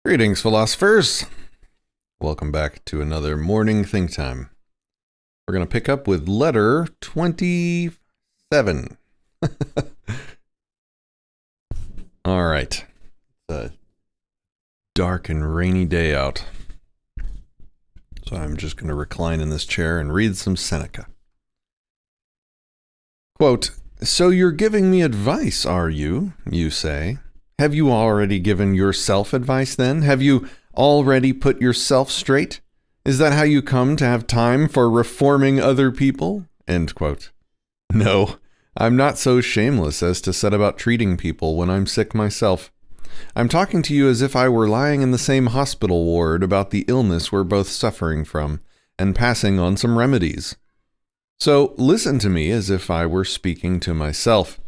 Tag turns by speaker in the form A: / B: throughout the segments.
A: Greetings, philosophers. Welcome back to another morning think time. We're going to pick up with letter 27. All right. It's a dark and rainy day out. So I'm just going to recline in this chair and read some Seneca. Quote, "So you're giving me advice, are you? You say. Have you already given yourself advice then? Have you already put yourself straight? Is that how you come to have time for reforming other people?" End quote. No, I'm not so shameless as to set about treating people when I'm sick myself. I'm talking to you as if I were lying in the same hospital ward about the illness we're both suffering from, and passing on some remedies. So listen to me as if I were speaking to myself.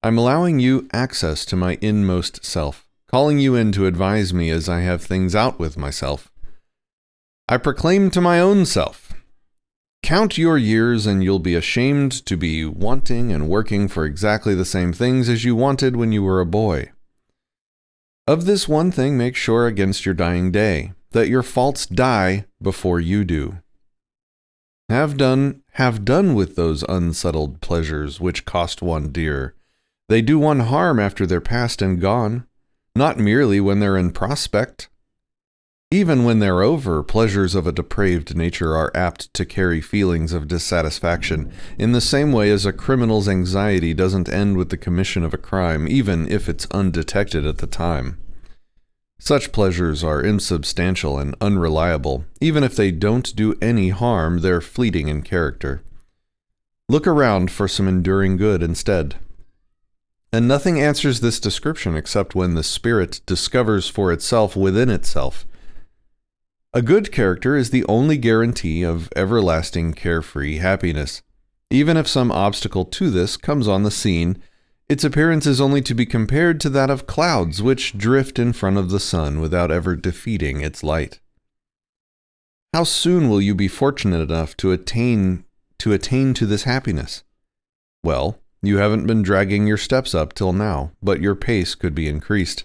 A: I'm allowing you access to my inmost self, calling you in to advise me as I have things out with myself. I proclaim to my own self, count your years and you'll be ashamed to be wanting and working for exactly the same things as you wanted when you were a boy. Of this one thing make sure against your dying day, that your faults die before you do. Have done with those unsettled pleasures which cost one dear. They do one harm after they're past and gone, not merely when they're in prospect. Even when they're over, pleasures of a depraved nature are apt to carry feelings of dissatisfaction, in the same way as a criminal's anxiety doesn't end with the commission of a crime, even if it's undetected at the time. Such pleasures are insubstantial and unreliable. Even if they don't do any harm, they're fleeting in character. Look around for some enduring good instead. And nothing answers this description except when the spirit discovers for itself within itself. A good character is the only guarantee of everlasting carefree happiness. Even if some obstacle to this comes on the scene, its appearance is only to be compared to that of clouds which drift in front of the sun without ever defeating its light. How soon will you be fortunate enough to attain to this happiness? Well, you haven't been dragging your steps up till now, but your pace could be increased.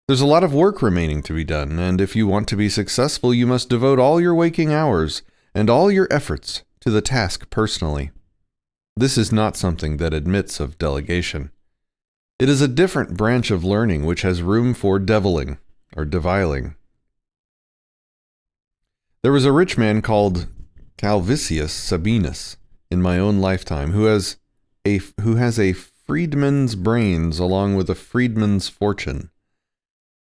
A: There's a lot of work remaining to be done, and if you want to be successful, you must devote all your waking hours and all your efforts to the task personally. This is not something that admits of delegation. It is a different branch of learning which has room for deviling, or deviling. There was a rich man called Calvisius Sabinus in my own lifetime who has a freedman's brains along with a freedman's fortune.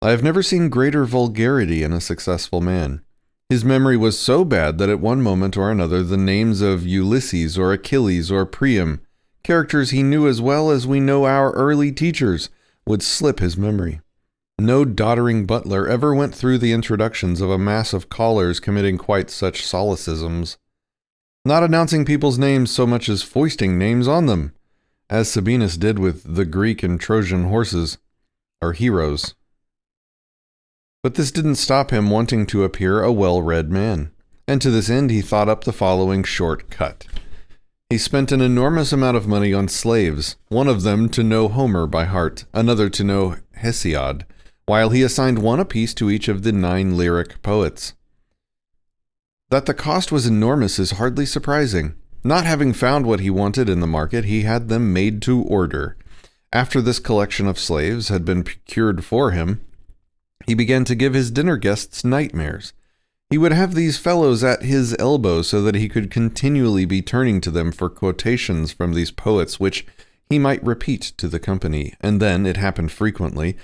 A: I have never seen greater vulgarity in a successful man. His memory was so bad that at one moment or another the names of Ulysses or Achilles or Priam, characters he knew as well as we know our early teachers, would slip his memory. No doddering butler ever went through the introductions of a mass of callers committing quite such solecisms, not announcing people's names so much as foisting names on them, as Sabinus did with the Greek and Trojan horses, or heroes. But this didn't stop him wanting to appear a well-read man, and to this end he thought up the following short cut. He spent an enormous amount of money on slaves, one of them to know Homer by heart, another to know Hesiod, while he assigned one apiece to each of the 9 lyric poets. That the cost was enormous is hardly surprising. Not having found what he wanted in the market, he had them made to order. After this collection of slaves had been procured for him, he began to give his dinner guests nightmares. He would have these fellows at his elbow so that he could continually be turning to them for quotations from these poets which he might repeat to the company, and then, it happened frequently,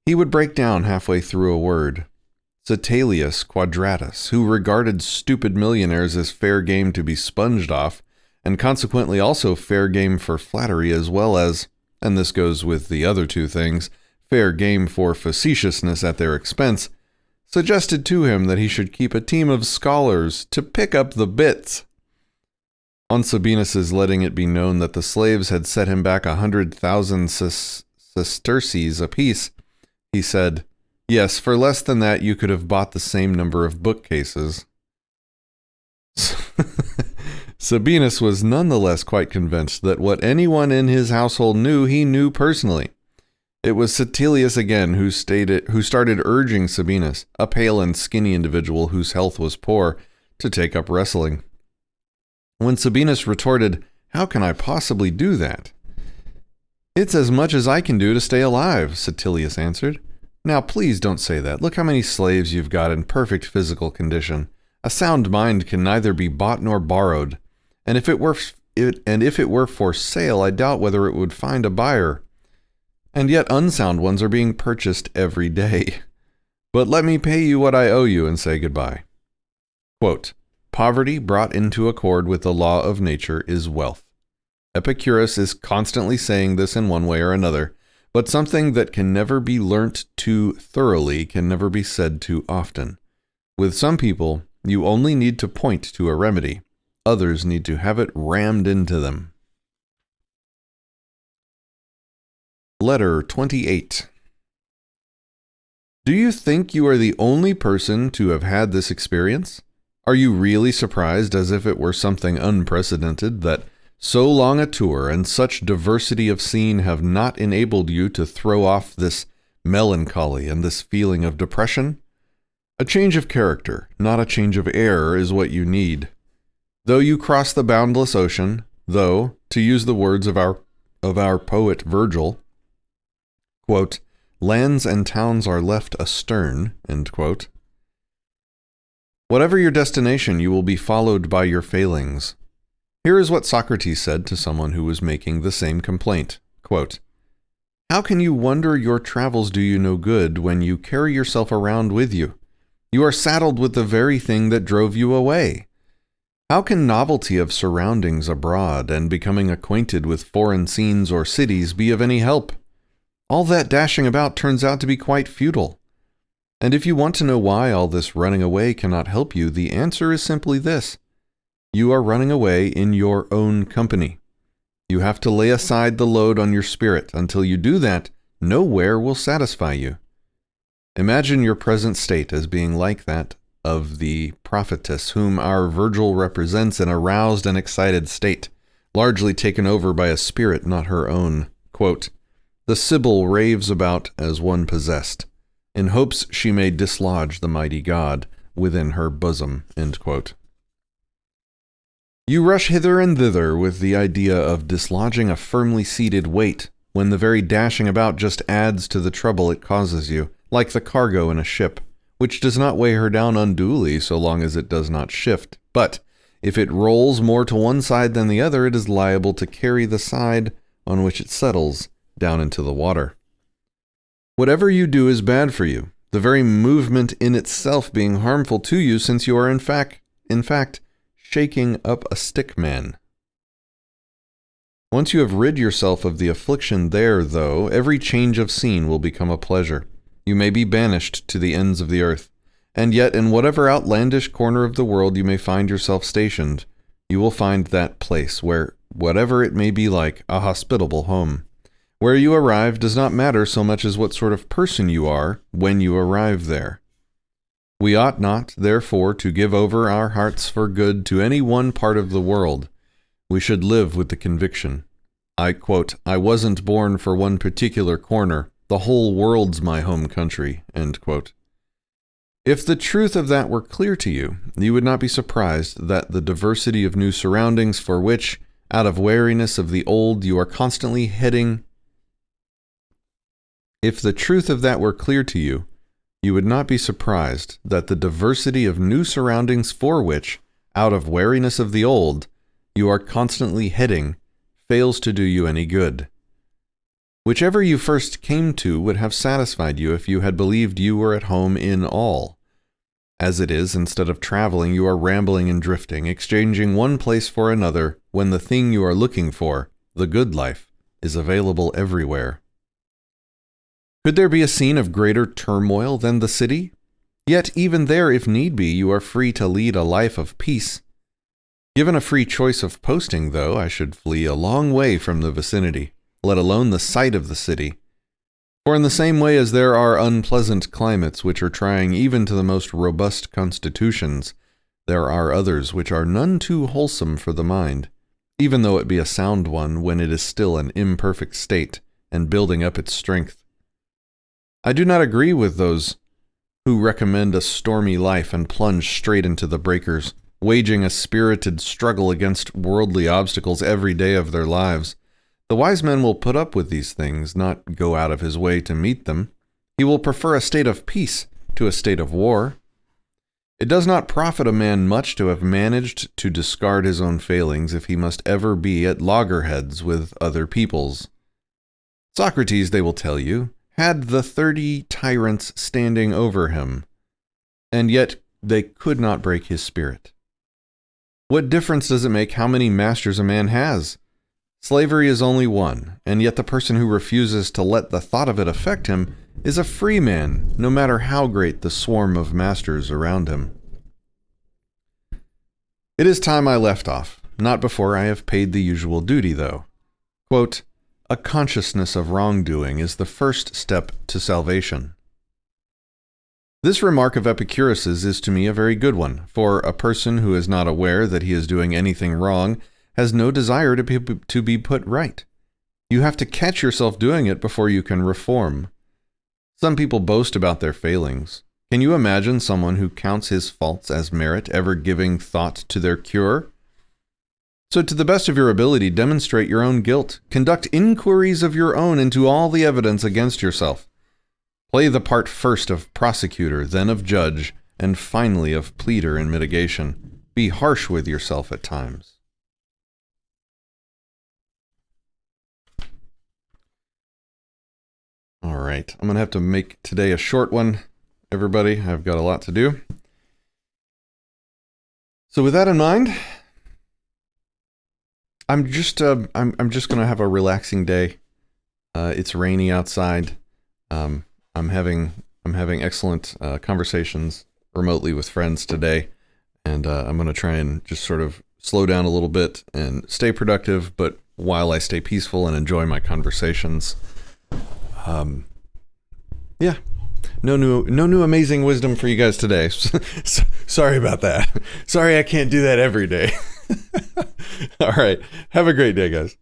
A: he would break down halfway through a word. Setelius Quadratus, who regarded stupid millionaires as fair game to be sponged off, and consequently also fair game for flattery as well as, and this goes with the other two things, fair game for facetiousness at their expense, suggested to him that he should keep a team of scholars to pick up the bits. On Sabinus's letting it be known that the slaves had set him back 100,000 sesterces apiece, he said, "Yes, for less than that you could have bought the same number of bookcases." Sabinus was nonetheless quite convinced that what anyone in his household knew, he knew personally. It was Cetilius again who started urging Sabinus, a pale and skinny individual whose health was poor, to take up wrestling. When Sabinus retorted, "How can I possibly do that?" "It's as much as I can do to stay alive," Cetilius answered. "Now please don't say that. Look how many slaves you've got in perfect physical condition. A sound mind can neither be bought nor borrowed, and if it were for sale, I doubt whether it would find a buyer. And yet unsound ones are being purchased every day. But let me pay you what I owe you and say goodbye." Quote, "Poverty brought into accord with the law of nature is wealth." Epicurus is constantly saying this in one way or another, but something that can never be learnt too thoroughly can never be said too often. With some people, you only need to point to a remedy. Others need to have it rammed into them. Letter 28. Do you think you are the only person to have had this experience? Are you really surprised, as if it were something unprecedented, that so long a tour and such diversity of scene have not enabled you to throw off this melancholy and this feeling of depression? A change of character, not a change of air, is what you need. Though you cross the boundless ocean, though, to use the words of our poet Virgil, quote, "lands and towns are left astern," end quote. Whatever your destination, you will be followed by your failings. Here is what Socrates said to someone who was making the same complaint. Quote, "How can you wonder your travels do you no good when you carry yourself around with you? You are saddled with the very thing that drove you away. How can novelty of surroundings abroad and becoming acquainted with foreign scenes or cities be of any help? All that dashing about turns out to be quite futile. And if you want to know why all this running away cannot help you, the answer is simply this. You are running away in your own company. You have to lay aside the load on your spirit. Until you do that, nowhere will satisfy you. Imagine your present state as being like that of the prophetess whom our Virgil represents in a roused and excited state, largely taken over by a spirit not her own. Quote, "The Sibyl raves about as one possessed, in hopes she may dislodge the mighty god within her bosom." End quote. You rush hither and thither with the idea of dislodging a firmly seated weight, when the very dashing about just adds to the trouble it causes you, like the cargo in a ship, which does not weigh her down unduly so long as it does not shift. But if it rolls more to one side than the other, it is liable to carry the side on which it settles down into the water. Whatever you do is bad for you, the very movement in itself being harmful to you, since you are in fact, shaking up a stick man. Once you have rid yourself of the affliction there, though, every change of scene will become a pleasure. You may be banished to the ends of the earth, and yet in whatever outlandish corner of the world you may find yourself stationed, you will find that place where, whatever it may be like, a hospitable home. Where you arrive does not matter so much as what sort of person you are when you arrive there. We ought not, therefore, to give over our hearts for good to any one part of the world. We should live with the conviction. I quote, "I wasn't born for one particular corner. The whole world's my home country." End quote. If the truth of that were clear to you, you would not be surprised that the diversity of new surroundings for which, out of weariness of the old, you are constantly heading. If the truth of that were clear to you, you would not be surprised that the diversity of new surroundings for which, out of weariness of the old, you are constantly heading, fails to do you any good. Whichever you first came to would have satisfied you if you had believed you were at home in all. As it is, instead of traveling, you are rambling and drifting, exchanging one place for another, when the thing you are looking for, the good life, is available everywhere. Could there be a scene of greater turmoil than the city? Yet even there, if need be, you are free to lead a life of peace. Given a free choice of posting, though, I should flee a long way from the vicinity, let alone the sight of the city. For in the same way as there are unpleasant climates which are trying even to the most robust constitutions, there are others which are none too wholesome for the mind, even though it be a sound one when it is still an imperfect state and building up its strength. I do not agree with those who recommend a stormy life and plunge straight into the breakers, waging a spirited struggle against worldly obstacles every day of their lives. The wise man will put up with these things, not go out of his way to meet them. He will prefer a state of peace to a state of war. It does not profit a man much to have managed to discard his own failings if he must ever be at loggerheads with other people's. Socrates, they will tell you, had the 30 tyrants standing over him, and yet they could not break his spirit. What difference does it make how many masters a man has? Slavery is only one, and yet the person who refuses to let the thought of it affect him is a free man, no matter how great the swarm of masters around him. It is time I left off, not before I have paid the usual duty, though. Quote, "A consciousness of wrongdoing is the first step to salvation." This remark of Epicurus's is to me a very good one, for a person who is not aware that he is doing anything wrong has no desire to be put right. You have to catch yourself doing it before you can reform. Some people boast about their failings. Can you imagine someone who counts his faults as merit ever giving thought to their cure? So to the best of your ability, demonstrate your own guilt. Conduct inquiries of your own into all the evidence against yourself. Play the part first of prosecutor, then of judge, and finally of pleader in mitigation. Be harsh with yourself at times. All right, I'm going to have to make today a short one, everybody. I've got a lot to do. So with that in mind, I'm just going to have a relaxing day. It's rainy outside. I'm having excellent conversations remotely with friends today, and I'm going to try and just sort of slow down a little bit and stay productive, but while I stay peaceful and enjoy my conversations. Yeah, no new amazing wisdom for you guys today. Sorry about that. Sorry I can't do that every day. All right, have a great day, guys.